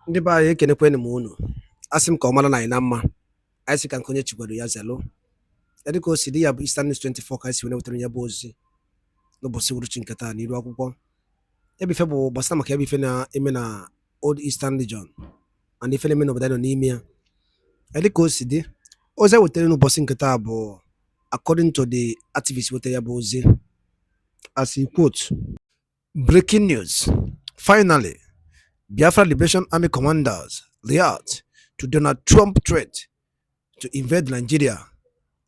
Ndị be anyị ekenekwanụ m unu. Asị m ka ọ mara na anyị na mma. Anyị sị ka nke onye chikwado ya zelụ. Ya dịka o si dị ya bụ Eastern News 24 ka anyị si were wetara ya bụ ozi n'ụbọchị uhuruchi nke taa n'iru akwụkwọ. Ebife bụ gbasara maka ebife na-eme na Old Eastern Region and ife na-eme n'obodo anyị nọ n'ime ya. Ya dịka o si dị, ozi a wetara n'ụbọchị nke taa bụ according to the activist wetara ya bụ ozi. As he quote, breaking news. Finally, Biafra Liberation Army commanders react to Donald Trump threat to invade Nigeria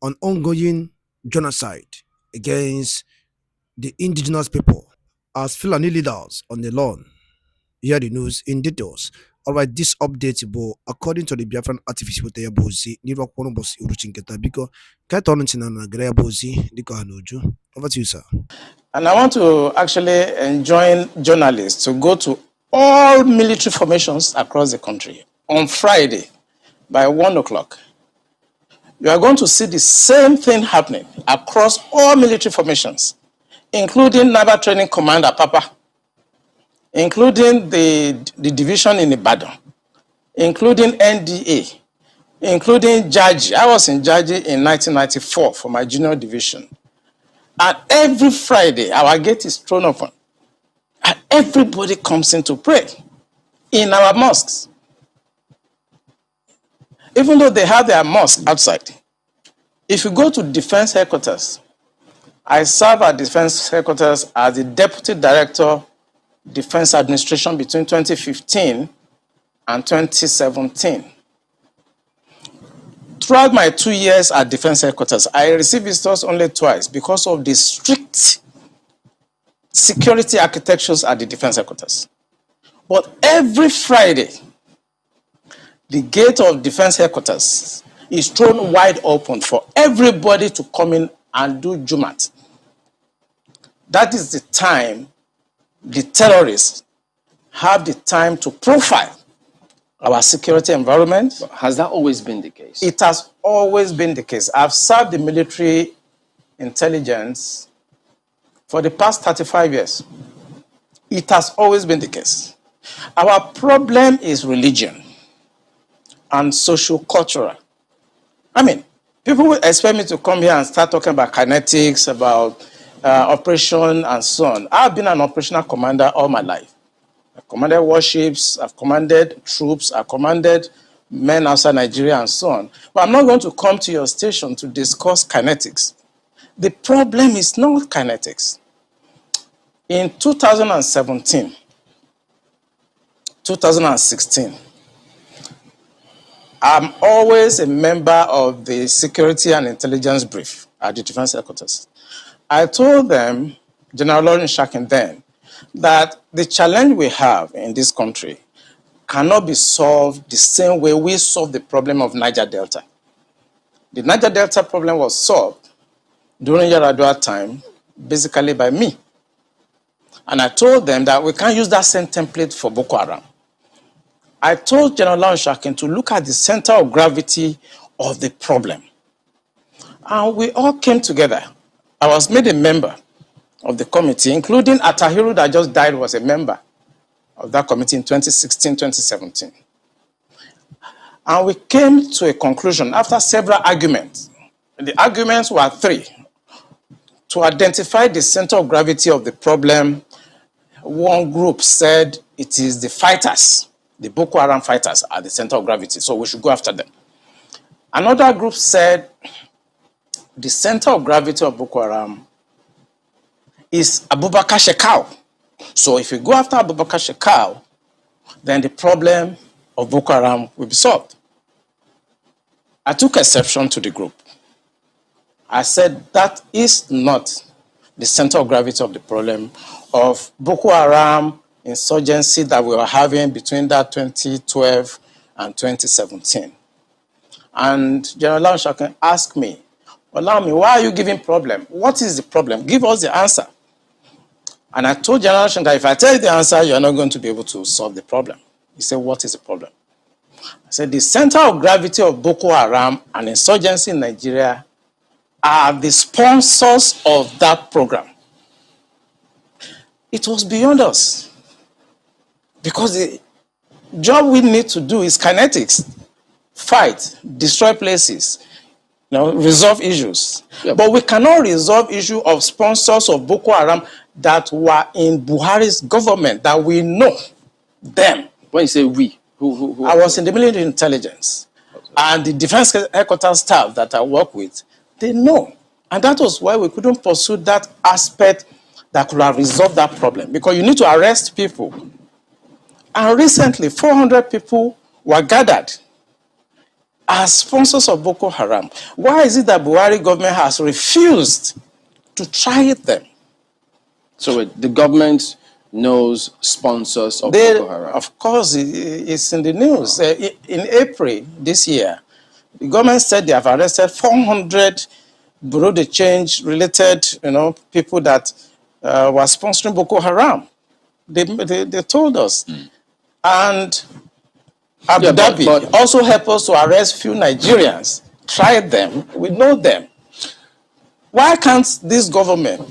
on ongoing genocide against the indigenous people as Fulani leaders on the lawn. Hear the news in details. Alright, this update will according to the Biafran activist with the Yabozi, Nirokwono Boss Uruchinketa, because Katonchina Grea Bozi, Diko Hanuju. Over to you, sir. And I want to actually enjoin journalists to go to all military formations across the country on Friday by 1 o'clock. You are going to see the same thing happening across all military formations, including Naval Training Commander Papa, including the division in Ibadan, including NDA, including Jaji. I was in Jaji in 1994 for my junior division. And every Friday, our gate is thrown open. And everybody comes in to pray in our mosques. Even though they have their mosque outside. If you go to defense headquarters, I serve at defense headquarters as the Deputy Director, Defense Administration between 2015 and 2017. Throughout my 2 years at defense headquarters, I received visitors only twice because of the strict security architectures at the defense headquarters. But every Friday, the gate of defense headquarters is thrown wide open for everybody to come in and do Jumat. That is the time the terrorists have the time to profile our security environment. Has that always been the case? It has always been the case. I've served the military intelligence for the past 35 years. It has always been the case. Our problem is religion and socio-cultural. I mean, people will expect me to come here and start talking about kinetics, about operation and so on. I've been an operational commander all my life. I've commanded warships, I've commanded troops, I've commanded men outside Nigeria and so on. But I'm not going to come to your station to discuss kinetics. The problem is not kinetics. In 2017, 2016, I'm always a member of the Security and Intelligence Brief at the Defense Headquarters. I told them, General Lawrence Shakin then, that the challenge we have in this country cannot be solved the same way we solved the problem of Niger Delta. The Niger Delta problem was solved during Yaradua time, basically by me. And I told them that we can't use that same template for Boko Haram. I told General Lawrence Shakin to look at the center of gravity of the problem. And we all came together. I was made a member of the committee, including Atahiru that just died was a member of that committee in 2016, 2017. And we came to a conclusion after several arguments. The arguments were three. To identify the center of gravity of the problem, one group said it is the fighters, the Boko Haram fighters are the center of gravity, so we should go after them. Another group said the center of gravity of Boko Haram is Abubakar Shekau. So if you go after Abubakar Shekau, then the problem of Boko Haram will be solved. I took exception to the group. I said that is not the center of gravity of the problem of Boko Haram insurgency that we were having between that 2012 and 2017. And General Lawrence Shakin asked me, allow me, why are you giving problem? What is the problem? Give us the answer. And I told General Shakin that if I tell you the answer, you're not going to be able to solve the problem. He said, what is the problem? I said, the center of gravity of Boko Haram and insurgency in Nigeria are the sponsors of that program. It was beyond us. Because job we need to do is kinetics, fight, destroy places, resolve issues. Yeah. But we cannot resolve issue of sponsors of Boko Haram that were in Buhari's government, that we know them. When you say we, who I was in the military intelligence. Okay. And the defense headquarters staff that I work with, they know. And that was why we couldn't pursue that aspect that could have resolved that problem. Because you need to arrest people. And recently, 400 people were gathered as sponsors of Boko Haram. Why is it that Buhari government has refused to try them? So the government knows sponsors of Boko Haram? Of course, it's in the news. In April this year, the government said they have arrested 400 Bureau de Change related people that were sponsoring Boko Haram. They told us. And Abu Dhabi also helped us to arrest few Nigerians. Tried them. We know them. Why can't this government,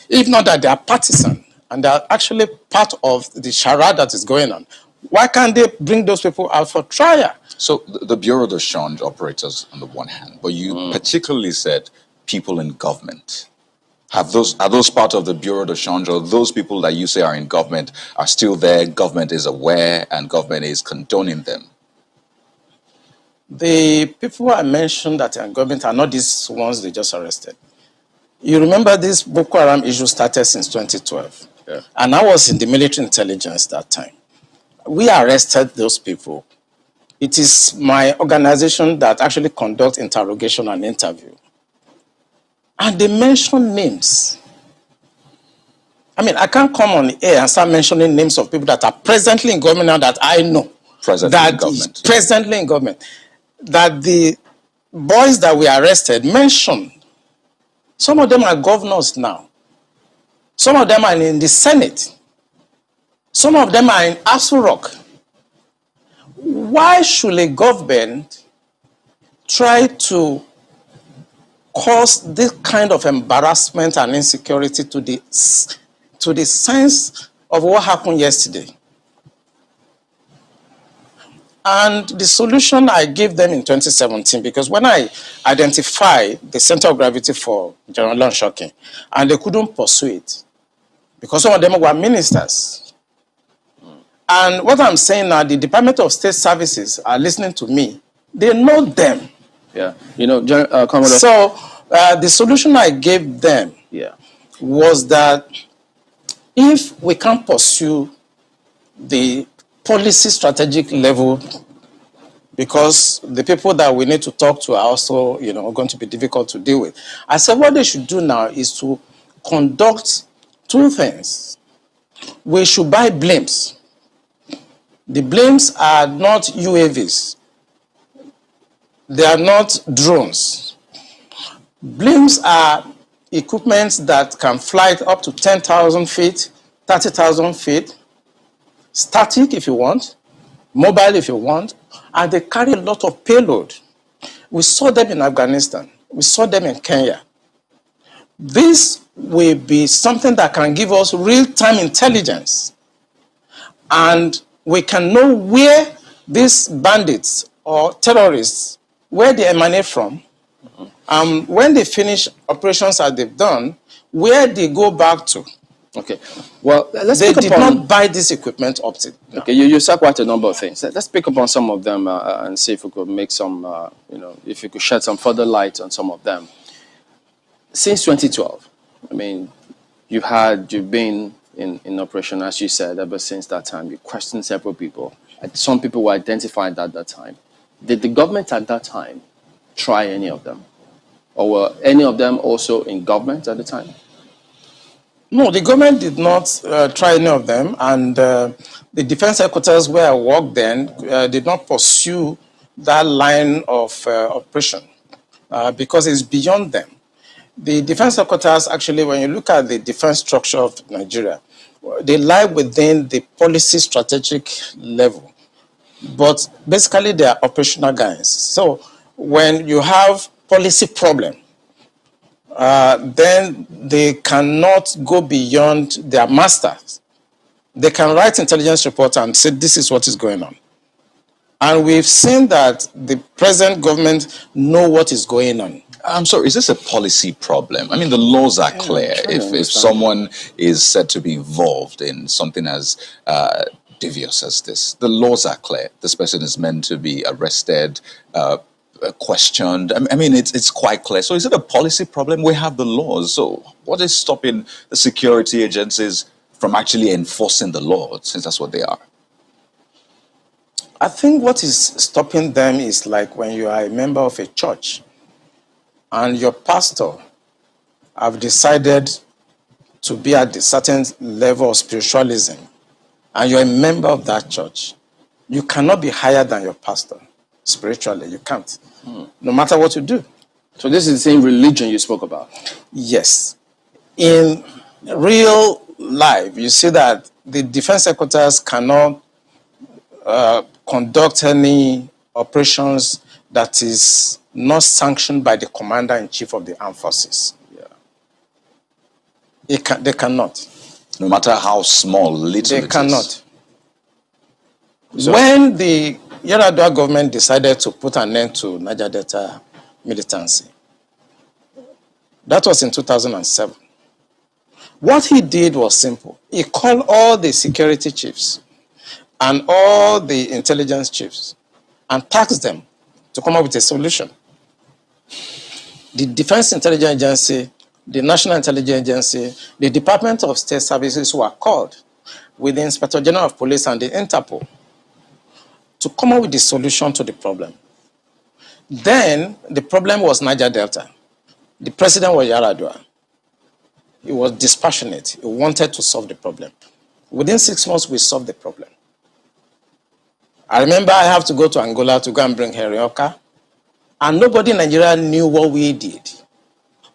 if not that they are partisan and they are actually part of the charade that is going on, why can't they bring those people out for trial? So the Bureau de Change operators on the one hand, but you particularly said people in government. Are those part of the Bureau de Change, or those people that you say are in government are still there, government is aware, and government is condoning them? The people I mentioned that are in government are not these ones they just arrested. You remember this Boko Haram issue started since 2012. Yeah. And I was in the military intelligence that time. We arrested those people. It is my organization that actually conducts interrogation and interview. And they mention names. I mean, I can't come on the air and start mentioning names of people that are presently in government now that I know. Presently in government. That the boys that we arrested mentioned. Some of them are governors now. Some of them are in the Senate. Some of them are in Aso Rock. Why should a government try to cause this kind of embarrassment and insecurity to the sense of what happened yesterday? And the solution I gave them in 2017, because when I identified the center of gravity for General Shocking, and they couldn't pursue it, because some of them were ministers. And what I'm saying now, the Department of State Services are listening to me. They know them. Yeah, Commodore. So the solution I gave them was that if we can't pursue the policy strategic level, because the people that we need to talk to are also, going to be difficult to deal with. I said what they should do now is to conduct two things. We should buy blimps. The blimps are not UAVs. They are not drones. Blimps are equipment that can fly up to 10,000 feet, 30,000 feet, static if you want, mobile if you want, and they carry a lot of payload. We saw them in Afghanistan. We saw them in Kenya. This will be something that can give us real-time intelligence. And we can know where these bandits or terrorists, where they emanate from, when they finish operations as they've done, where they go back to. Okay. Well, they did not buy this equipment up to now. Okay, you said quite a number of things. Let's pick up on some of them and see if we could make some, if you could shed some further light on some of them. Since 2012, I mean, you've been in operation, as you said, ever since that time. You questioned several people. Some people were identified at that time. Did the government at that time try any of them? Or were any of them also in government at the time? No, the government did not try any of them, and the defense headquarters where I worked then did not pursue that line of operation because it's beyond them. The defense headquarters, actually, when you look at the defense structure of Nigeria, they lie within the policy strategic level, but basically they are operational guys. So when you have policy problem, then they cannot go beyond their masters. They can write intelligence report and say this is what is going on. And we've seen that the present government know what is going on. I'm sorry, is this a policy problem? I mean, the laws are clear. If someone is said to be involved in something as devious as this, the laws are clear. This person is meant to be arrested, questioned. I mean, it's quite clear. So is it a policy problem? We have the laws. So what is stopping the security agencies from actually enforcing the law, since that's what they are? I think what is stopping them is like when you are a member of a church and your pastor have decided to be at a certain level of spiritualism, and you're a member of that church, you cannot be higher than your pastor spiritually. You can't, no matter what you do. So this is the same religion you spoke about? Yes. In real life, you see that the defense headquarters cannot conduct any operations that is not sanctioned by the commander-in-chief of the armed forces. Yeah. They cannot. No matter how small, little they cannot. So, when the Yar'Adua government decided to put an end to Niger Delta militancy, that was in 2007. What he did was simple. He called all the security chiefs and all the intelligence chiefs and tasked them to come up with a solution. The Defense Intelligence Agency, the National Intelligence Agency, the Department of State Services were called with the Inspector General of Police and the Interpol to come up with the solution to the problem. Then the problem was Niger Delta. The president was Yar'Adua. He was dispassionate. He wanted to solve the problem. Within 6 months, we solved the problem. I remember I have to go to Angola to go and bring Henry Oka, and nobody in Nigeria knew what we did.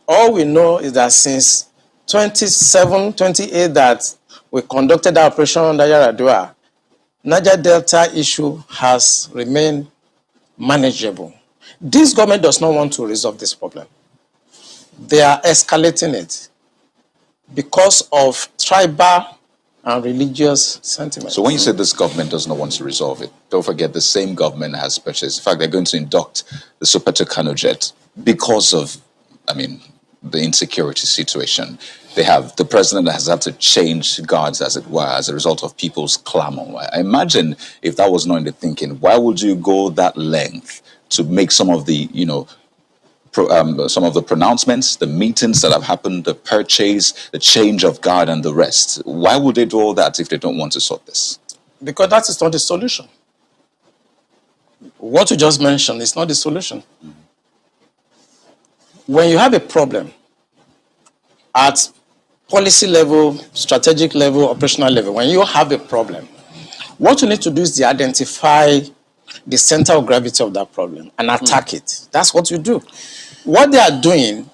All we know is that since 27, 28 that we conducted our operation under Yar'Adua, Niger Delta issue has remained manageable. This government does not want to resolve this problem. They are escalating it because of tribal and religious sentiments. So when you say this government does not want to resolve it, don't forget the same government has purchased. In fact, they're going to induct the Super Tucano jet because of, I mean, the insecurity situation. They have, the president has had to change guards, as it were, as a result of people's clamor. I imagine if that was not in the thinking, why would you go that length to make some of the, you know, some of the pronouncements, the meetings that have happened, the purchase, the change of guard and the rest? Why would they do all that if they don't want to sort this? Because that is not the solution. What you just mentioned is not the solution. When you have a problem at policy level, strategic level, operational level, when you have a problem, what you need to do is to identify the center of gravity of that problem and attack it. That's what you do. What they are doing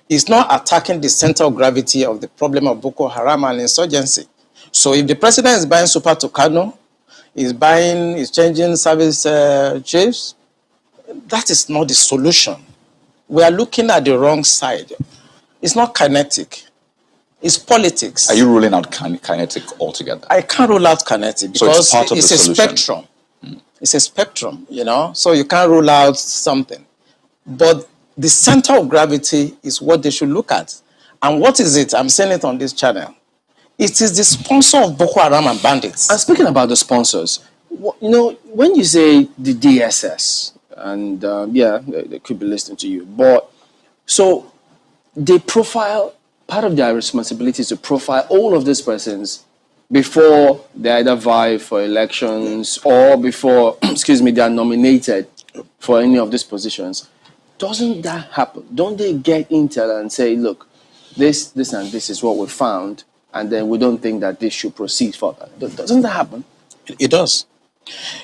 is not attacking the center of gravity of the problem of Boko Haram and insurgency. So if the president is buying Super Tucano, is changing service chiefs, that is not the solution. We are looking at the wrong side. It's not kinetic. It's politics. Are you ruling out kinetic altogether? I can't rule out kinetic because so it's a spectrum. It's a spectrum, you know, so you can't rule out something. But the center of gravity is what they should look at. And what is it? I'm saying it on this channel. It is the sponsor of Boko Haram and bandits. And speaking about the sponsors, you know, when you say the DSS, and yeah, they could be listening to you, but so they profile, part of their responsibility is to profile all of these persons before they either vie for elections or before, excuse me, they are nominated for any of these positions. Doesn't that happen? Don't they get intel and say, look, this and this is what we found, and then we don't think that this should proceed further? Doesn't that happen? It does.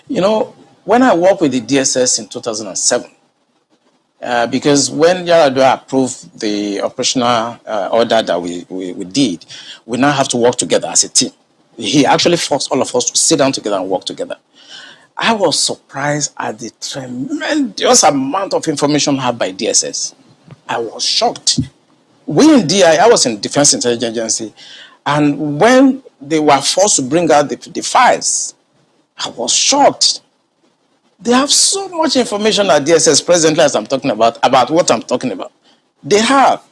You know, when I worked with the DSS in 2007, because when Yar'Adua approved the operational order that we did, we now have to work together as a team. He actually forced all of us to sit down together and work together. I was surprised at the tremendous amount of information had by DSS. I was shocked. We in DI, I was in Defense Intelligence Agency, and when they were forced to bring out the files. I was shocked. They have so much information at DSS presently as I'm talking about what I'm talking about. They have.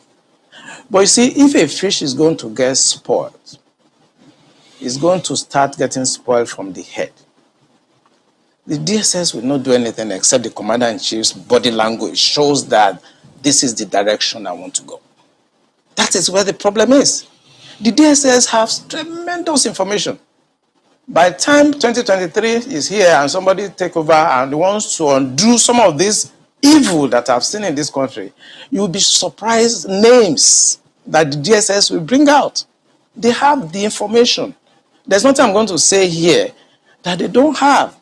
But you see, if a fish is going to get spoiled, it's going to start getting spoiled from the head. The DSS will not do anything except the commander-in-chief's body language shows that this is the direction I want to go. That is where the problem is. The DSS has tremendous information. By the time 2023 is here and somebody take over and wants to undo some of this evil that I've seen in this country, you'll be surprised names that the DSS will bring out. They have the information. There's nothing I'm going to say here that they don't have.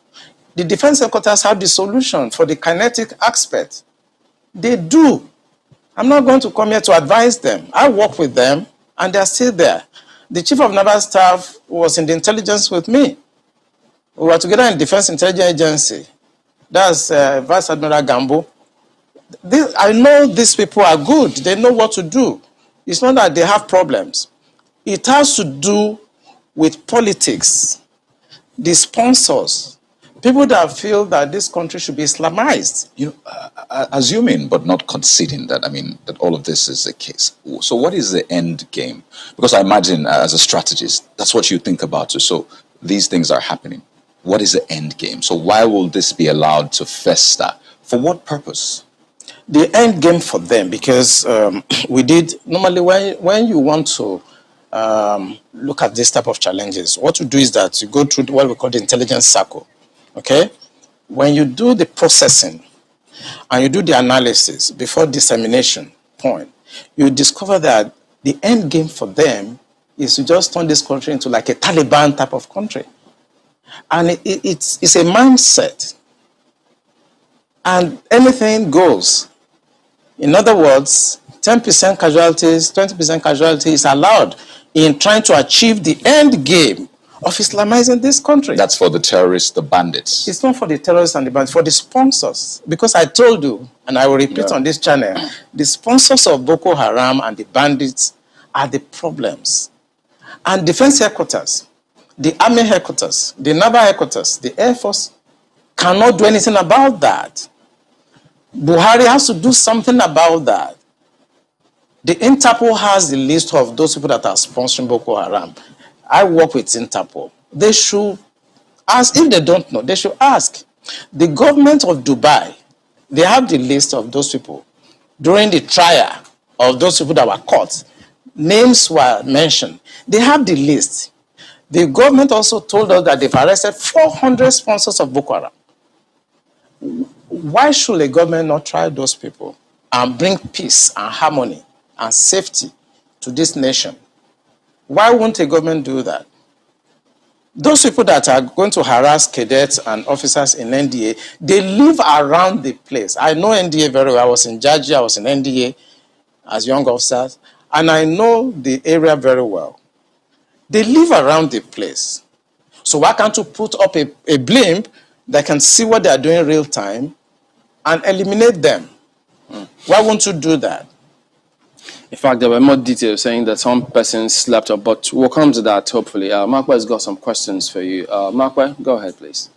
The defense headquarters have the solution for the kinetic aspect. They do. I'm not going to come here to advise them. I work with them, and they're still there. The chief of naval staff was in the intelligence with me. We were together in Defense Intelligence Agency. That's Vice Admiral Gambo. I know these people are good. They know what to do. It's not that they have problems. It has to do with politics, the sponsors, people that feel that this country should be Islamized. Assuming but not conceding that, that all of this is the case. So what is the end game? Because I imagine as a strategist, that's what you think about. So these things are happening. What is the end game? So why will this be allowed to fester? For what purpose? The end game for them, because normally when you want to look at this type of challenges, what you do is that you go through what we call the intelligence circle. Okay? When you do the processing and you do the analysis before dissemination point, you discover that the end game for them is to just turn this country into like a Taliban type of country. And it's a mindset. And anything goes. In other words, 10% casualties, 20% casualties is allowed in trying to achieve the end game of Islamizing this country. That's for the terrorists, the bandits. It's not for the terrorists and the bandits, for the sponsors. Because I told you, and I will repeat on this channel, the sponsors of Boko Haram and the bandits are the problems. And defense headquarters, the army headquarters, the naval headquarters, the air force cannot do anything about that. Buhari has to do something about that. The Interpol has the list of those people that are sponsoring Boko Haram. I work with Interpol. They should ask. If they don't know, they should ask. The government of Dubai, they have the list of those people. During the trial of those people that were caught, names were mentioned. They have the list. The government also told us that they've arrested 400 sponsors of Boko Haram. Why should a government not try those people and bring peace and harmony and safety to this nation? Why won't a government do that? Those people that are going to harass cadets and officers in NDA, they live around the place. I know NDA very well. I was in Georgia, I was in NDA as young officers, and I know the area very well. They live around the place. So why can't you put up a blimp that can see what they are doing in real time and eliminate them? Why won't you do that? In fact, there were more details saying that some persons slept up, but we'll come to that hopefully. Markwa has got some questions for you. Markwa, go ahead, please.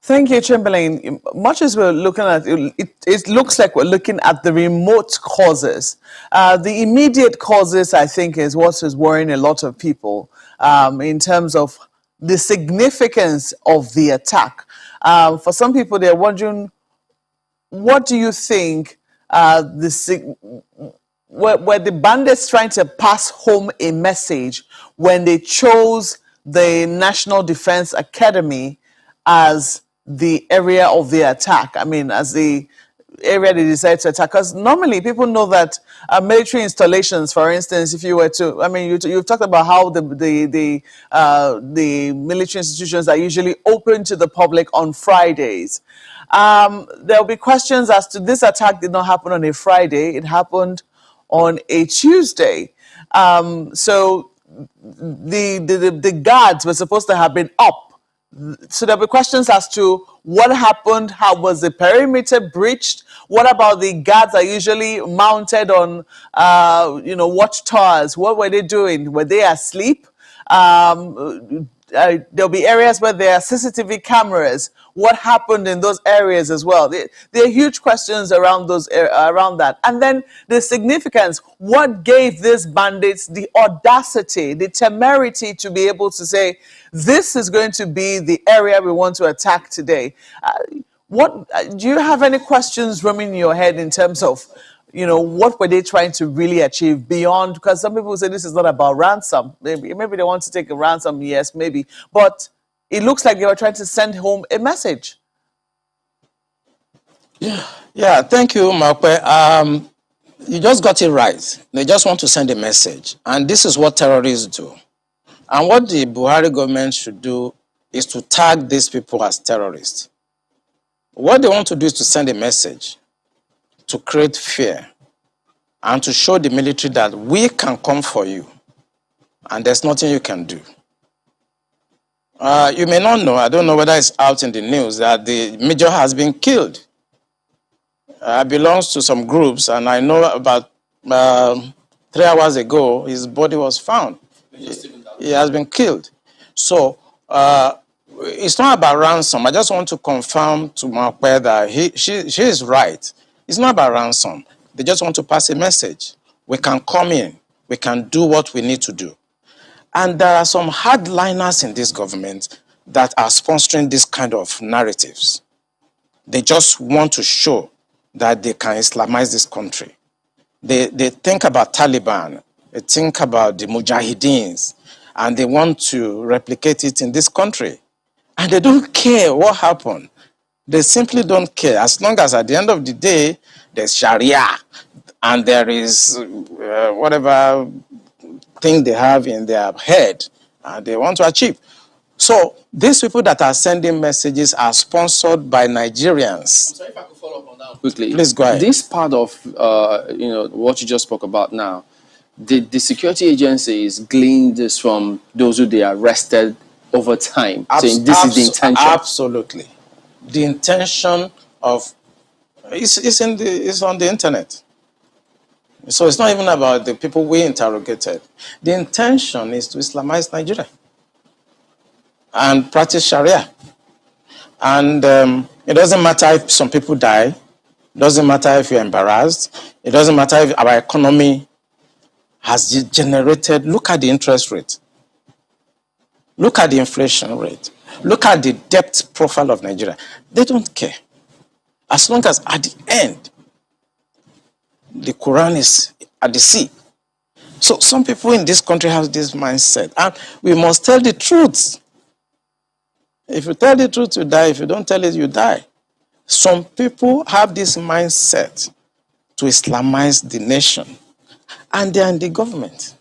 Thank you, Chamberlain. Much as we're looking at it looks like we're looking at the remote causes. The immediate causes, I think, is what is worrying a lot of people in terms of the significance of the attack. For some people, they're wondering, what do you think were the bandits trying to pass home a message when they chose the National Defense Academy as the area of the attack? I mean, as the area they decided to attack? Because normally people know that military installations, for instance, if you were to, I mean, you've talked about how the military institutions are usually open to the public on Fridays. There'll be questions as to this attack did not happen on a Friday. It happened on a Tuesday. So the guards were supposed to have been up So there'll be questions as to what happened, how was the perimeter breached, what about the guards that are usually mounted on, watchtowers? What were they doing? Were they asleep? There'll be areas where there are CCTV cameras. What happened in those areas as well? There are huge questions around around that. And then the significance. What gave these bandits the audacity, the temerity to be able to say, this is going to be the area we want to attack today? Do you have any questions roaming in your head in terms of, what were they trying to really achieve beyond? Because some people say this is not about ransom. Maybe they want to take a ransom, yes, maybe. But it looks like they were trying to send home a message. Yeah, thank you, Makwe. You just got it right. They just want to send a message. And this is what terrorists do. And what the Buhari government should do is to tag these people as terrorists. What they want to do is to send a message to create fear and to show the military that we can come for you and there's nothing you can do. You may not know, I don't know whether it's out in the news, that the major has been killed. Belongs to some groups, and I know about 3 hours ago, his body was found. He has been killed. So it's not about ransom. I just want to confirm to Makwe that she is right. It's not about ransom. They just want to pass a message. We can come in. We can do what we need to do. And there are some hardliners in this government that are sponsoring this kind of narratives. They just want to show that they can Islamize this country. They think about Taliban. They think about the Mujahideens. And they want to replicate it in this country. And they don't care what happened. They simply don't care. As long as at the end of the day, there's Sharia and there is whatever thing they have in their head and they want to achieve. So these people that are sending messages are sponsored by Nigerians. So if I could follow up on that quickly. Please go ahead. This part of what you just spoke about now, the security agencies gleaned this from those who they arrested over time, saying this is the intention. Absolutely. The intention of it's on the internet. So it's not even about the people we interrogated. The intention is to Islamize Nigeria and practice Sharia. And it doesn't matter if some people die. It doesn't matter if you're embarrassed. It doesn't matter if our economy has generated. Look at the interest rate. Look at the inflation rate. Look at the debt profile of Nigeria. They don't care. As long as at the end, the Quran is at the sea. So some people in this country have this mindset. And we must tell the truth. If you tell the truth, you die. If you don't tell it, you die. Some people have this mindset to Islamize the nation. And they are in the government.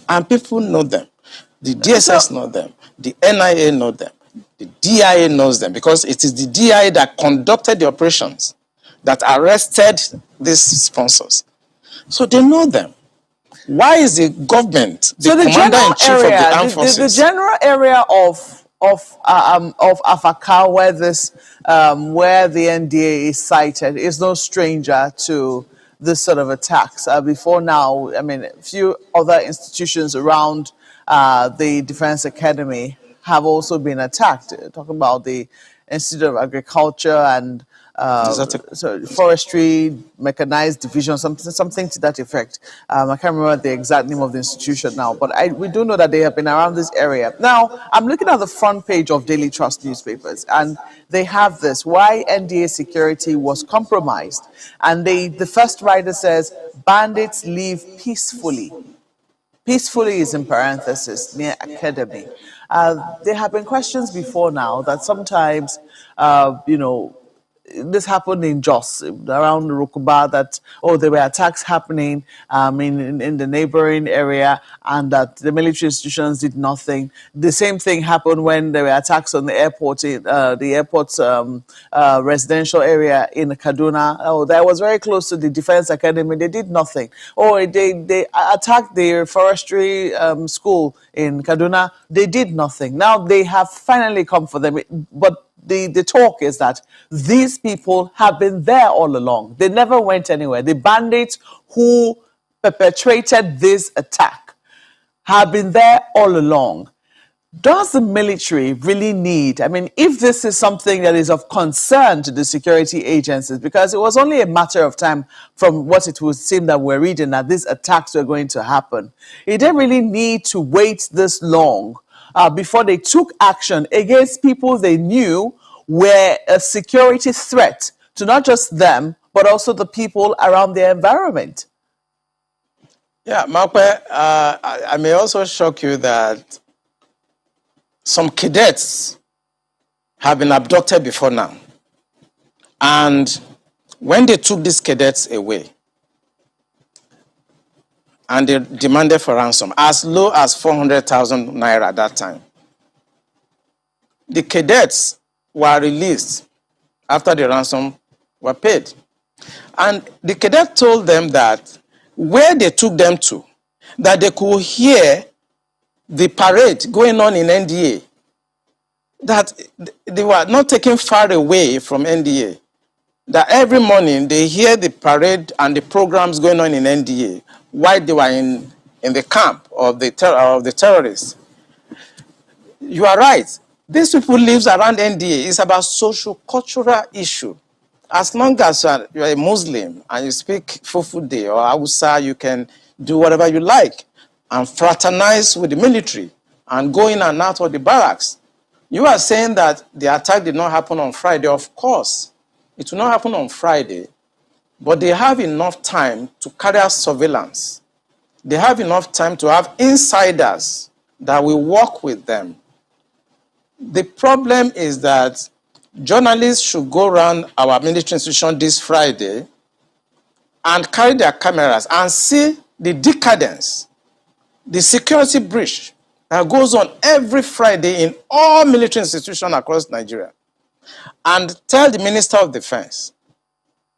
And people know them. The DSS know them. The NIA know them. The DIA knows them. Because it is the DIA that conducted the operations, that arrested these sponsors. So they know them. Why is the government, the commander-in-chief of the armed forces? The general area of Afaka, where where the NDA is cited, is no stranger to this sort of attacks. Before now, I mean, a few other institutions around the Defense Academy have also been attacked. Talking about the Institute of Agriculture and forestry, mechanized division, something to that effect. I can't remember the exact name of the institution now, but we do know that they have been around this area. Now, I'm looking at the front page of Daily Trust newspapers, and they have this: why NDA security was compromised. And the first writer says, bandits leave peacefully. Peacefully is in parenthesis, near academy. There have been questions before now that sometimes, this happened in Jos, around Rukuba, that, oh, there were attacks happening in the neighboring area, and that the military institutions did nothing. The same thing happened when there were attacks on the airport, residential area in Kaduna. Oh, that was very close to the Defense Academy. They did nothing. Oh, they attacked the forestry school in Kaduna. They did nothing. Now they have finally come for them. But the talk is that these people have been there all along. They never went anywhere. The bandits who perpetrated this attack have been there all along. Does the military really need, I mean, if this is something that is of concern to the security agencies, because it was only a matter of time from what it would seem that we're reading that these attacks were going to happen, it didn't really need to wait this long before they took action against people they knew were a security threat to not just them, but also the people around their environment. Yeah, Makwe, I may also shock you that some cadets have been abducted before now. And when they took these cadets away, and they demanded for ransom, as low as 400,000 naira at that time, the cadets were released after the ransom were paid. And the cadet told them that where they took them to, that they could hear the parade going on in NDA, that they were not taken far away from NDA, that every morning they hear the parade and the programs going on in NDA while they were in the camp of the terrorists. You are right. These people live around NDA. It's about social-cultural issue. As long as you're a Muslim and you speak Fufude or Hausa, you can do whatever you like and fraternize with the military and go in and out of the barracks. You are saying that the attack did not happen on Friday. Of course, it will not happen on Friday, but they have enough time to carry out surveillance. They have enough time to have insiders that will work with them. The problem is that journalists should go around our military institution this Friday and carry their cameras and see the decadence, the security breach that goes on every Friday in all military institutions across Nigeria, and tell the Minister of Defense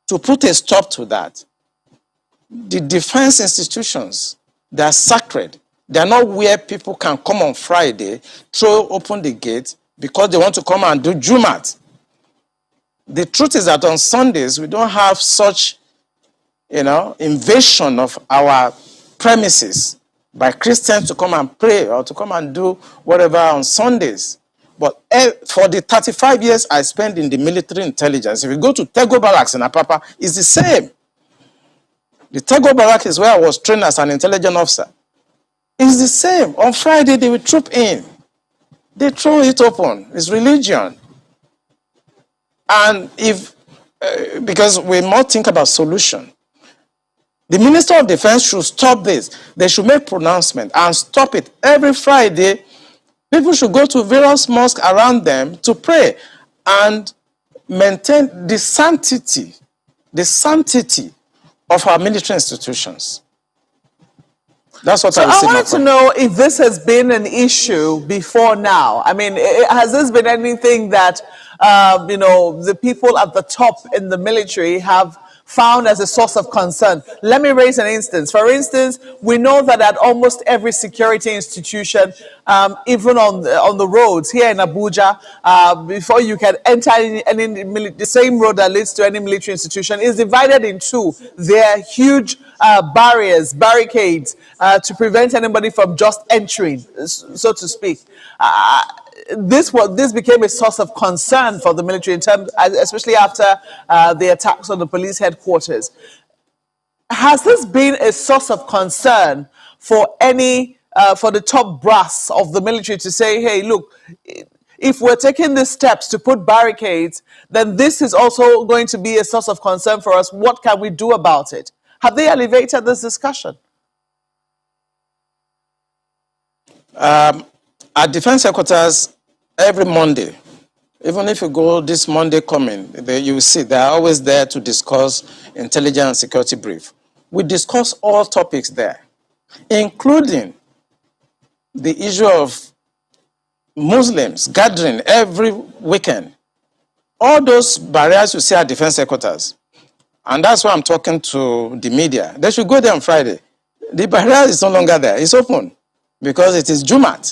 to put a stop to that. The defense institutions, they are sacred. They are not where people can come on Friday, throw open the gate because they want to come and do Jumat. The truth is that on Sundays, we don't have such, invasion of our premises by Christians to come and pray or to come and do whatever on Sundays. But for the 35 years I spent in the military intelligence, if you go to Tego Barracks in Apapa, it's the same. The Tego Barracks is where I was trained as an intelligence officer. It's the same. On Friday, they will troop in. They throw it open. It's religion. And because we must think about solution, the Minister of Defense should stop this. They should make pronouncement and stop it. Every Friday, people should go to various mosques around them to pray and maintain the sanctity of our military institutions. That's what I wanted to know if this has been an issue before now. I mean, has this been anything that, the people at the top in the military have found as a source of concern? Let me raise an instance. For instance, we know that at almost every security institution, even on the roads here in Abuja, before you can enter the same road that leads to any military institution is divided in two. There are huge barricades to prevent anybody from just entering, so to speak. This became a source of concern for the military in terms, especially after the attacks on the police headquarters. Has this been a source of concern for for the top brass of the military to say, hey, look, if we're taking these steps to put barricades, then this is also going to be a source of concern for us. What can we do about it? Have they elevated this discussion? At Defense Headquarters, every Monday, Even if you go this Monday coming, you will see they are always there to discuss intelligence and security brief. We discuss all topics there, including the issue of Muslims gathering every weekend. All those barriers you see at defense headquarters. And that's why I'm talking to the media. They should go there on Friday. The barrier is no longer there. It's open because it is Jumat.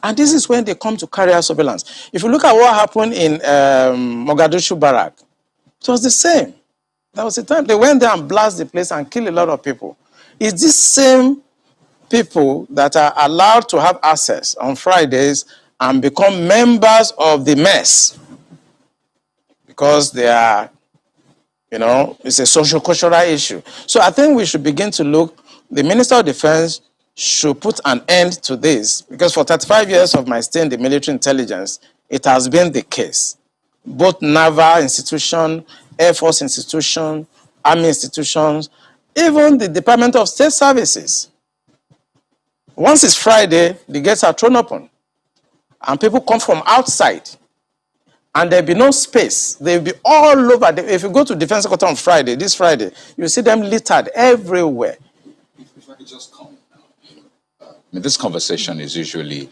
And this is when they come to carry out surveillance. If you look at what happened in Mogadishu Barrack, it was the same. That was the time they went there and blasted the place and killed a lot of people. It's these same people that are allowed to have access on Fridays and become members of the mess because they are, it's a social cultural issue. So I think we should begin to look, the Minister of Defense should put an end to this because for 35 years of my stay in the military intelligence, it has been the case. Both naval institution, Air Force institution, Army institutions, even the Department of State Services. Once it's Friday, the gates are thrown open and people come from outside and there'll be no space. They'll be all over. If you go to Defense Secretary on Friday, this Friday, you see them littered everywhere. If I could just comment now. This conversation is usually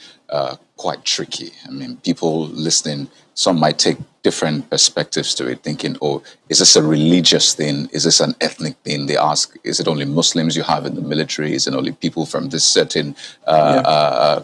quite tricky. I mean, people listening, some might take different perspectives to it, thinking, oh, is this a religious thing? Is this an ethnic thing? They ask, is it only Muslims you have in the military? Is it only people from this certain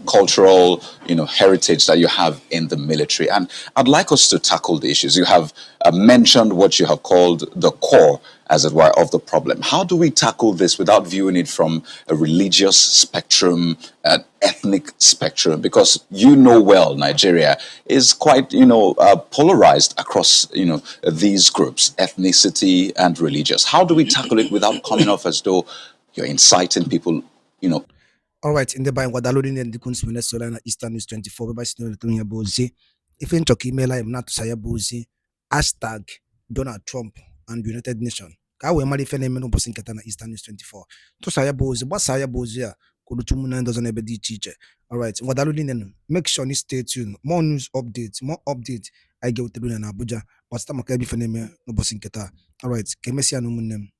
cultural, heritage that you have in the military? And I'd like us to tackle the issues. You have mentioned what you have called the core, as it were, of the problem. How do we tackle this without viewing it from a religious spectrum, an ethnic spectrum? Because well, Nigeria is quite, polarized across, these groups, ethnicity and religious. How do we tackle it without coming off as though you're inciting people, All right, in the by downloading the Kunz Venezuela Eastern News 24 by Sino Bozi. If you talk email, I'm not to say Bozi, hashtag Donald Trump and United Nations. Ka we mari fene meno bosin katana Eastern News 24. To saya Bozi, but saya Bozi ya kudutumu na doesn't ebe di chiche. All right, downloading make sure you stay tuned. More news updates, more updates. I get with the in Abuja, but stamaka bi fene me no bosin kata. All right, kemesi anu munem.